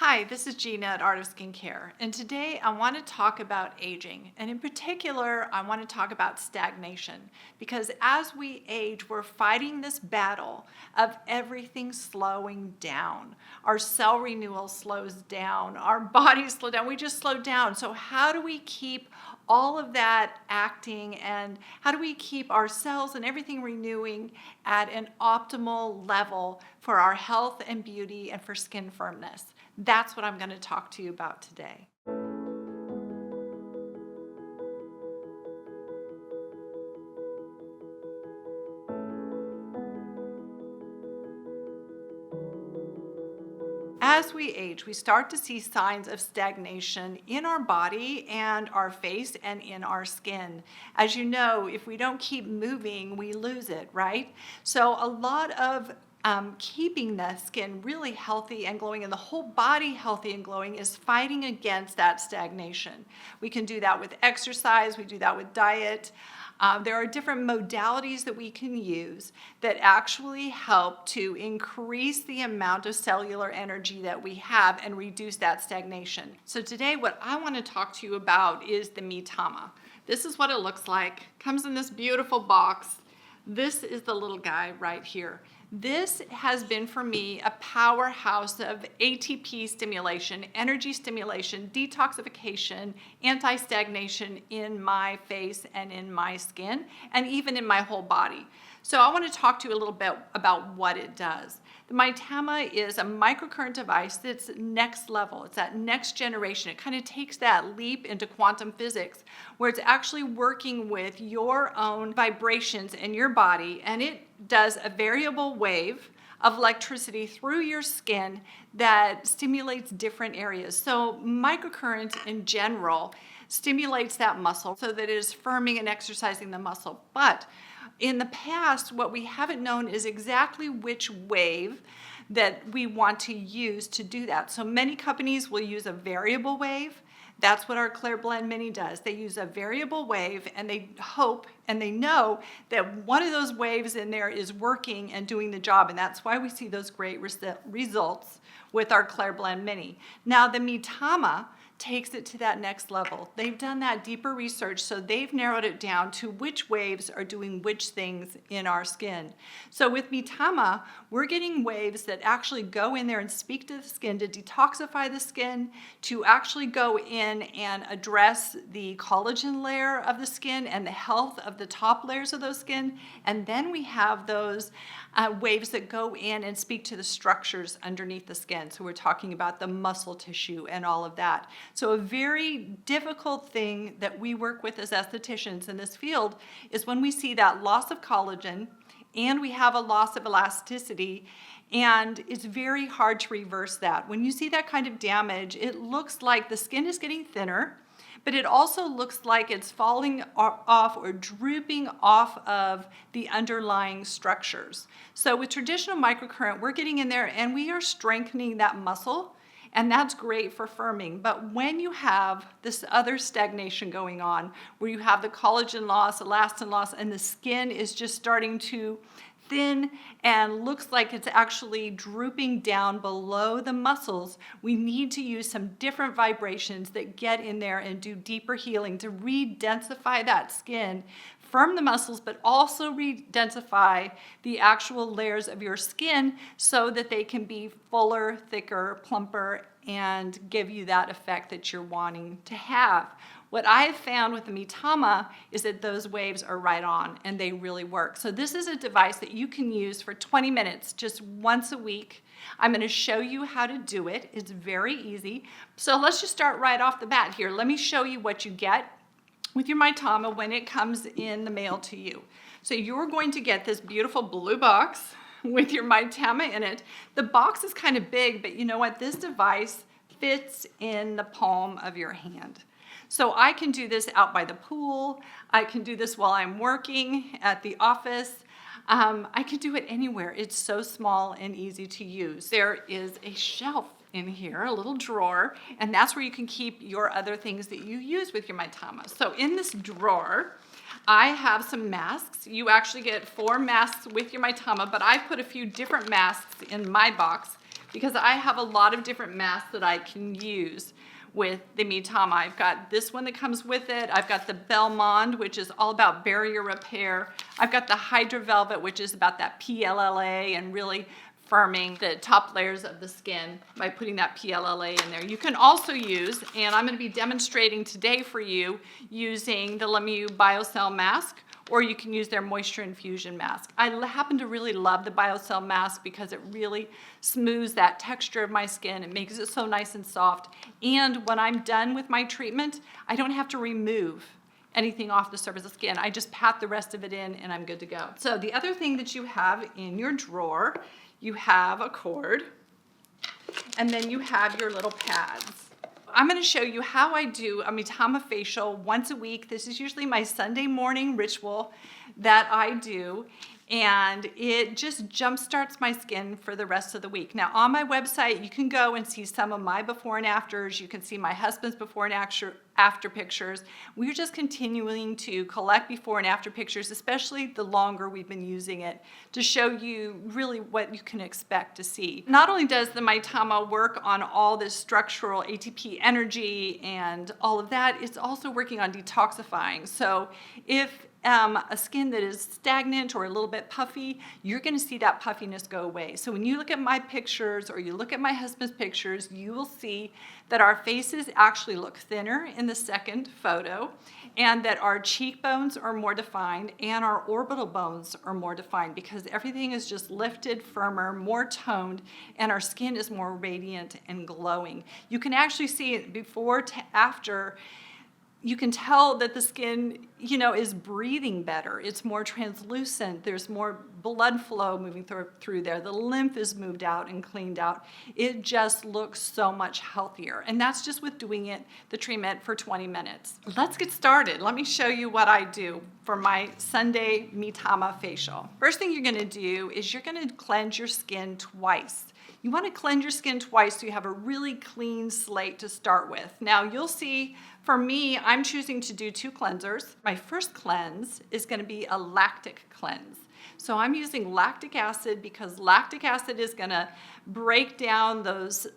Hi, this is Gina at Art of Skincare, and today I want to talk about aging, and in particular, I want to talk about stagnation, because as we age, we're fighting this battle of everything slowing down. Our cell renewal slows down, our bodies slow down, we just slow down. So how do we keep all of that acting, and how do we keep our cells and everything renewing at an optimal level for our health and beauty and for skin firmness? That's what I'm going to talk to you about today. As we age, we start to see signs of stagnation in our body and our face and in our skin. As you know, if we don't keep moving, we lose it, right? So a lot of keeping the skin really healthy and glowing and the whole body healthy and glowing is fighting against that stagnation. We can do that with exercise, we do that with diet. There are different modalities that we can use that actually help to increase the amount of cellular energy that we have and reduce that stagnation. So today what I want to talk to you about is the Mitama. This is what it looks like. Comes in this beautiful box. This is the little guy right here. This has been for me a powerhouse of ATP stimulation, energy stimulation, detoxification, anti-stagnation in my face and in my skin, and even in my whole body. So I want to talk to you a little bit about what it does. The Mitama is a microcurrent device that's next level. It's that next generation. It kind of takes that leap into quantum physics where it's actually working with your own vibrations in your body, and it does a variable wave of electricity through your skin that stimulates different areas. So microcurrent in general stimulates that muscle so that it is firming and exercising the muscle. But in the past, what we haven't known is exactly which wave that we want to use to do that. So many companies will use a variable wave. That's what our Clairblend Mini does. They use a variable wave and they hope and they know that one of those waves in there is working and doing the job. And that's why we see those great results with our Clairblend Mini. Now the Mitama takes it to that next level. They've done that deeper research, so they've narrowed it down to which waves are doing which things in our skin. So with Mitama, we're getting waves that actually go in there and speak to the skin, to detoxify the skin, to actually go in and address the collagen layer of the skin and the health of the top layers of those skin. And then we have those waves that go in and speak to the structures underneath the skin. So we're talking about the muscle tissue and all of that. So a very difficult thing that we work with as estheticians in this field is when we see that loss of collagen and we have a loss of elasticity, and it's very hard to reverse that. When you see that kind of damage, it looks like the skin is getting thinner, but it also looks like it's falling off or drooping off of the underlying structures. So with traditional microcurrent, we're getting in there and we are strengthening that muscle, and that's great for firming. But when you have this other stagnation going on, where you have the collagen loss, elastin loss, and the skin is just starting to thin and looks like it's actually drooping down below the muscles, we need to use some different vibrations that get in there and do deeper healing to re-densify that skin, firm the muscles, but also re-densify the actual layers of your skin so that they can be fuller, thicker, plumper, and give you that effect that you're wanting to have. What I have found with the Mitama is that those waves are right on and they really work. So this is a device that you can use for 20 minutes just once a week. I'm going to show you how to do it. It's very easy. So let's just start right off the bat here. Let me show you what you get with your Mitama when it comes in the mail to you. So you're going to get this beautiful blue box with your Mitama in it. The box is kind of big, but you know what? This device fits in the palm of your hand. So I can do this out by the pool. I can do this while I'm working at the office. I can do it anywhere. It's so small and easy to use. There is a shelf in here, a little drawer, and that's where you can keep your other things that you use with your Mitama. So in this drawer, I have some masks. You actually get 4 masks with your Mitama, but I've put a few different masks in my box because I have a lot of different masks that I can use with the Mitama. I've got this one that comes with it. I've got the Belmond, which is all about barrier repair. I've got the Hydra Velvet, which is about that PLLA and really firming the top layers of the skin by putting that PLLA in there. You can also use, and I'm going to be demonstrating today for you, using the Lemieux BioCell mask, or you can use their Moisture Infusion mask. I happen to really love the BioCell mask because it really smooths that texture of my skin. It makes it so nice and soft. And when I'm done with my treatment, I don't have to remove anything off the surface of the skin. I just pat the rest of it in and I'm good to go. So the other thing that you have in your drawer, you have a cord, and then you have your little pads. I'm going to show you how I do a Mitama facial once a week. This is usually my Sunday morning ritual that I do, and it just jumpstarts my skin for the rest of the week. Now on my website, you can go and see some of my before and afters. You can see my husband's before and after pictures. We're just continuing to collect before and after pictures, especially the longer we've been using it, to show you really what you can expect to see. Not only does the Mitama work on all this structural ATP energy and all of that, it's also working on detoxifying. So if a skin that is stagnant or a little bit puffy, you're going to see that puffiness go away. So when you look at my pictures or you look at my husband's pictures, you will see that our faces actually look thinner in the second photo, and that our cheekbones are more defined and our orbital bones are more defined because everything is just lifted, firmer, more toned, and our skin is more radiant and glowing. You can actually see it before to after. You can tell that the skin, is breathing better. It's more translucent. There's more blood flow moving through there. The lymph is moved out and cleaned out. It just looks so much healthier. And that's just with doing the treatment for 20 minutes. Let's get started. Let me show you what I do for my Sunday Mitama facial. First thing you're going to do is you're going to cleanse your skin twice. You want to cleanse your skin twice so you have a really clean slate to start with. Now you'll see, for me, I'm choosing to do 2 cleansers. My first cleanse is going to be a lactic cleanse. So I'm using lactic acid because lactic acid is going to break down those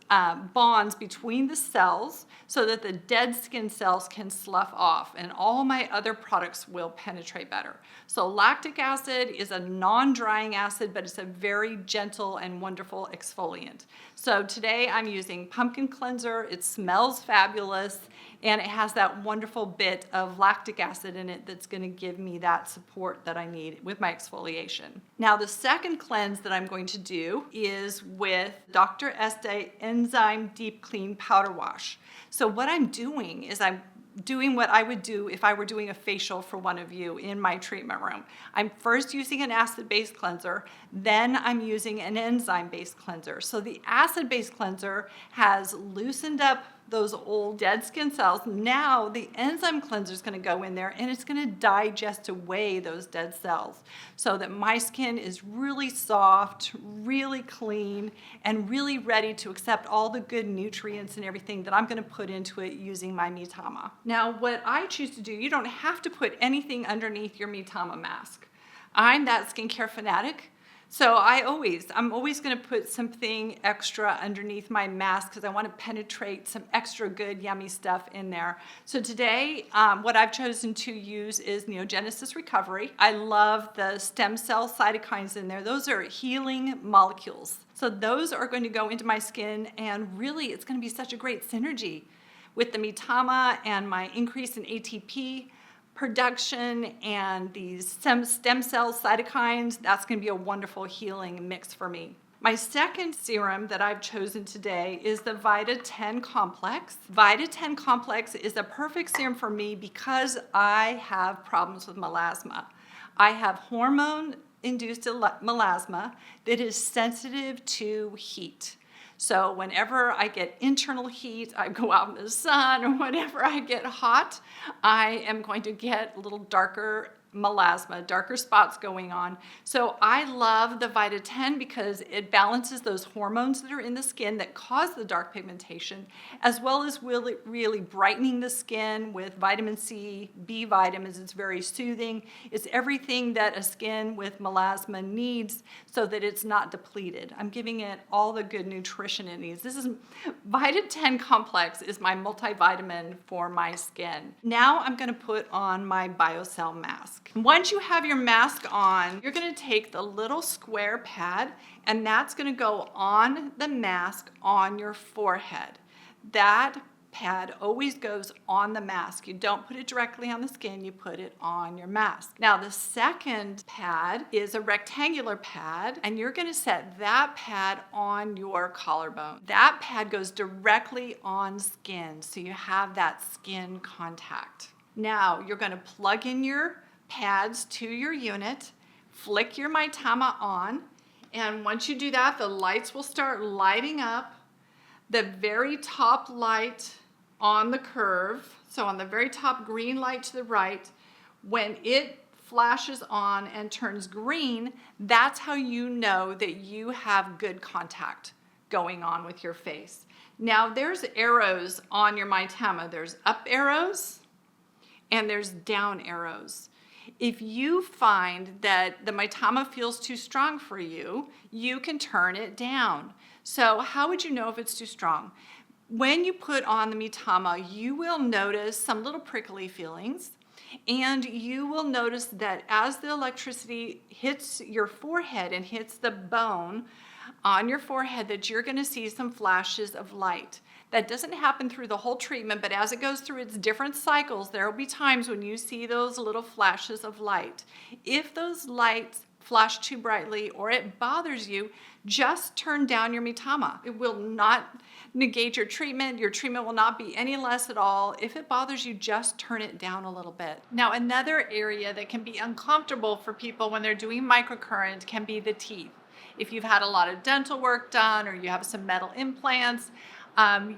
bonds between the cells so that the dead skin cells can slough off, and all my other products will penetrate better. So lactic acid is a non-drying acid, but it's a very gentle and wonderful exfoliant. So today I'm using pumpkin cleanser. It smells fabulous, and it has that wonderful bit of lactic acid in it that's going to give me that support that I need with my exfoliation. Now the second cleanse that I'm going to do is with Dr. Este Enzyme Deep Clean Powder Wash. So what I'm doing is I'm doing what I would do if I were doing a facial for one of you in my treatment room. I'm first using an acid-based cleanser, then I'm using an enzyme-based cleanser. So the acid-based cleanser has loosened up those old dead skin cells. Now the enzyme cleanser is going to go in there and it's going to digest away those dead cells so that my skin is really soft, really clean, and really ready to accept all the good nutrients and everything that I'm going to put into it using my Mitama. Now what I choose to do, you don't have to put anything underneath your Mitama mask. I'm that skincare fanatic. So I'm always going to put something extra underneath my mask because I want to penetrate some extra good, yummy stuff in there. So today, what I've chosen to use is Neogenesis Recovery. I love the stem cell cytokines in there. Those are healing molecules. So those are going to go into my skin, and really it's going to be such a great synergy with the Mitama and my increase in ATP production and these stem cell cytokines. That's going to be a wonderful healing mix for me. My second serum that I've chosen today is the Vita 10 Complex. Vita 10 Complex is a perfect serum for me because I have problems with melasma. I have hormone-induced melasma that is sensitive to heat. So whenever I get internal heat, I go out in the sun, or whenever I get hot, I am going to get a little darker melasma, darker spots going on. So I love the Vita-10 because it balances those hormones that are in the skin that cause the dark pigmentation, as well as really brightening the skin with vitamin C, B vitamins. It's very soothing. It's everything that a skin with melasma needs so that it's not depleted. I'm giving it all the good nutrition it needs. This is Vita-10 Complex is my multivitamin for my skin. Now I'm going to put on my BioCell mask. Once you have your mask on, you're going to take the little square pad, and that's going to go on the mask on your forehead. That pad always goes on the mask. You don't put it directly on the skin, you put it on your mask. Now the second pad is a rectangular pad, and you're going to set that pad on your collarbone. That pad goes directly on skin, so you have that skin contact. Now you're going to plug in your pads to your unit, flick your Mitama on, and once you do that, the lights will start lighting up. The very top light on the curve, so on the very top green light to the right, when it flashes on and turns green, that's how you know that you have good contact going on with your face. Now there's arrows on your Mitama. There's up arrows and there's down arrows. If you find that the Mitama feels too strong for you, you can turn it down. So how would you know if it's too strong? When you put on the Mitama, you will notice some little prickly feelings, and you will notice that as the electricity hits your forehead and hits the bone on your forehead, that you're going to see some flashes of light. That doesn't happen through the whole treatment, but as it goes through its different cycles, there will be times when you see those little flashes of light. If those lights flash too brightly or it bothers you, just turn down your Mitama. It will not negate your treatment. Your treatment will not be any less at all. If it bothers you, just turn it down a little bit. Now, another area that can be uncomfortable for people when they're doing microcurrent can be the teeth. If you've had a lot of dental work done or you have some metal implants,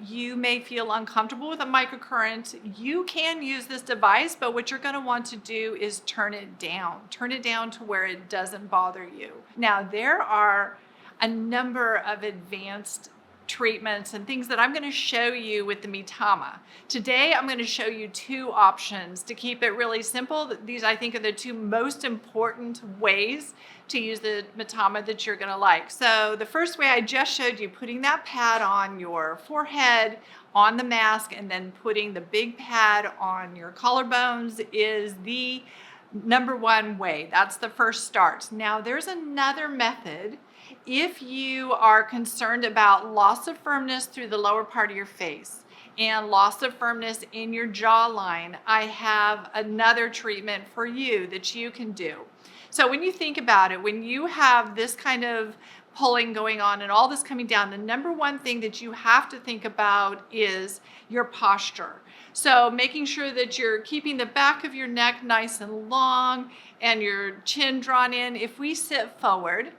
you may feel uncomfortable with a microcurrent. You can use this device, but what you're going to want to do is turn it down. Turn it down to where it doesn't bother you. Now, there are a number of advanced treatments and things that I'm going to show you with the Mitama. Today, I'm going to show you two options to keep it really simple. These, I think, are the two most important ways to use the Mitama that you're going to like. So the first way I just showed you, putting that pad on your forehead, on the mask, and then putting the big pad on your collarbones is the number one way. That's the first start. Now, there's another method. If you are concerned about loss of firmness through the lower part of your face and loss of firmness in your jawline, I have another treatment for you that you can do. So when you think about it, when you have this kind of pulling going on and all this coming down, the number one thing that you have to think about is your posture. So making sure that you're keeping the back of your neck nice and long and your chin drawn in. If we sit forward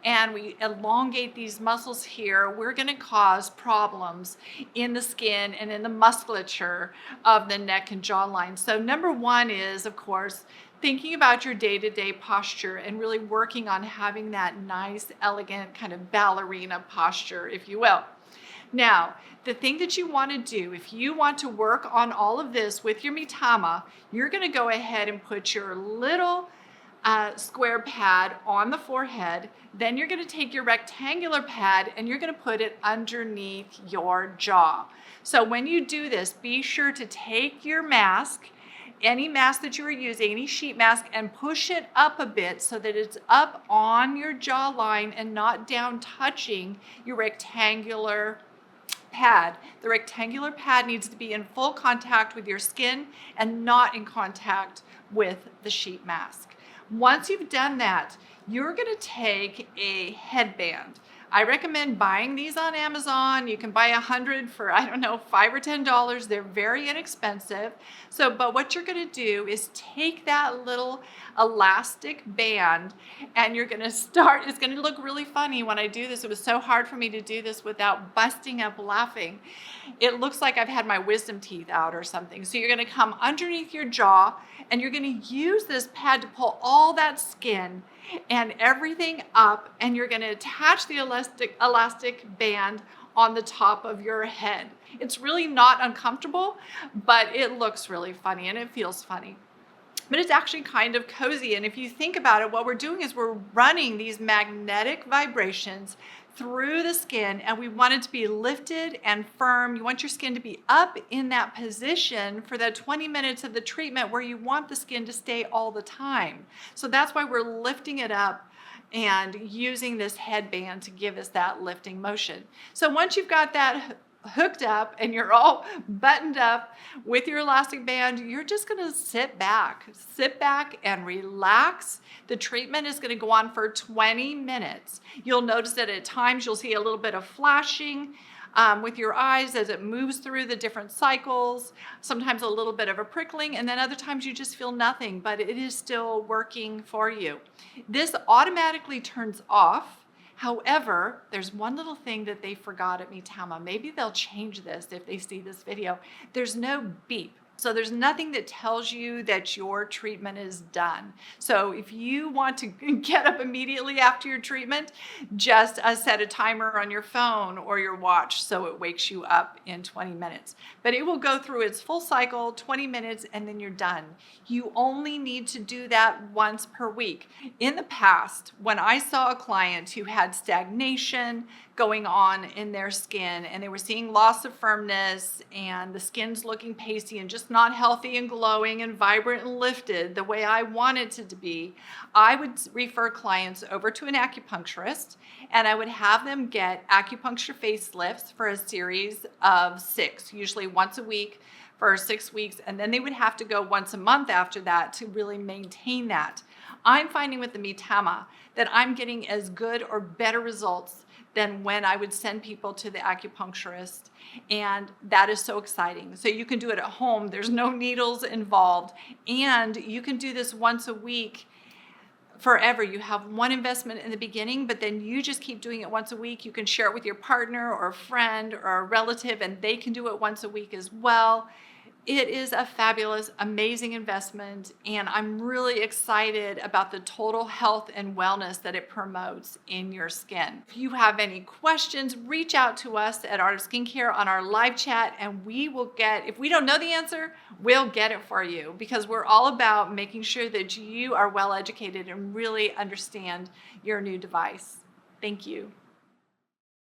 and we elongate these muscles here, we're going to cause problems in the skin and in the musculature of the neck and jawline. So number one is, of course, thinking about your day-to-day posture and really working on having that nice, elegant kind of ballerina posture, if you will. Now, the thing that you want to do, if you want to work on all of this with your Mitama, you're going to go ahead and put your little square pad on the forehead. Then you're going to take your rectangular pad and you're going to put it underneath your jaw. So when you do this, be sure to take your mask, any mask that you are using, any sheet mask, and push it up a bit so that it's up on your jawline and not down touching your rectangular pad. The rectangular pad needs to be in full contact with your skin and not in contact with the sheet mask. Once you've done that, you're going to take a headband. I recommend buying these on Amazon. You can buy 100 for, I don't know, $5 or $10. They're very inexpensive. So, but what you're gonna do is take that little elastic band and you're gonna start, it's gonna look really funny when I do this. It was so hard for me to do this without busting up laughing. It looks like I've had my wisdom teeth out or something. So you're gonna come underneath your jaw and you're gonna use this pad to pull all that skin and everything up, and you're gonna attach the elastic band on the top of your head. It's really not uncomfortable, but it looks really funny and it feels funny. But it's actually kind of cozy. And if you think about it, what we're doing is we're running these magnetic vibrations through the skin, and we want it to be lifted and firm. You want your skin to be up in that position for that 20 minutes of the treatment where you want the skin to stay all the time. So that's why we're lifting it up and using this headband to give us that lifting motion. So once you've got that hooked up and you're all buttoned up with your elastic band, you're just gonna sit back and relax. The treatment is gonna go on for 20 minutes. You'll notice that at times you'll see a little bit of flashing with your eyes as it moves through the different cycles, sometimes a little bit of a prickling, and then other times you just feel nothing, but it is still working for you. This automatically turns off. However, there's one little thing that they forgot at Mitama. Maybe they'll change this if they see this video. There's no beep. So there's nothing that tells you that your treatment is done. So if you want to get up immediately after your treatment, just set a timer on your phone or your watch so it wakes you up in 20 minutes. But it will go through its full cycle, 20 minutes, and then you're done. You only need to do that once per week. In the past, when I saw a client who had stagnation going on in their skin and they were seeing loss of firmness and the skin's looking pasty and just not healthy and glowing and vibrant and lifted the way I wanted it to be, I would refer clients over to an acupuncturist and I would have them get acupuncture facelifts for a series of 6, usually once a week for 6 weeks, and then they would have to go once a month after that to really maintain that. I'm finding with the Mitama that I'm getting as good or better results than when I would send people to the acupuncturist. And that is so exciting. So you can do it at home. There's no needles involved. And you can do this once a week forever. You have one investment in the beginning, but then you just keep doing it once a week. You can share it with your partner or a friend or a relative, and they can do it once a week as well. It is a fabulous, amazing investment, and I'm really excited about the total health and wellness that it promotes in your skin. If you have any questions, reach out to us at Art of Skincare on our live chat, and we will get, if we don't know the answer, we'll get it for you, because we're all about making sure that you are well educated and really understand your new device. Thank you.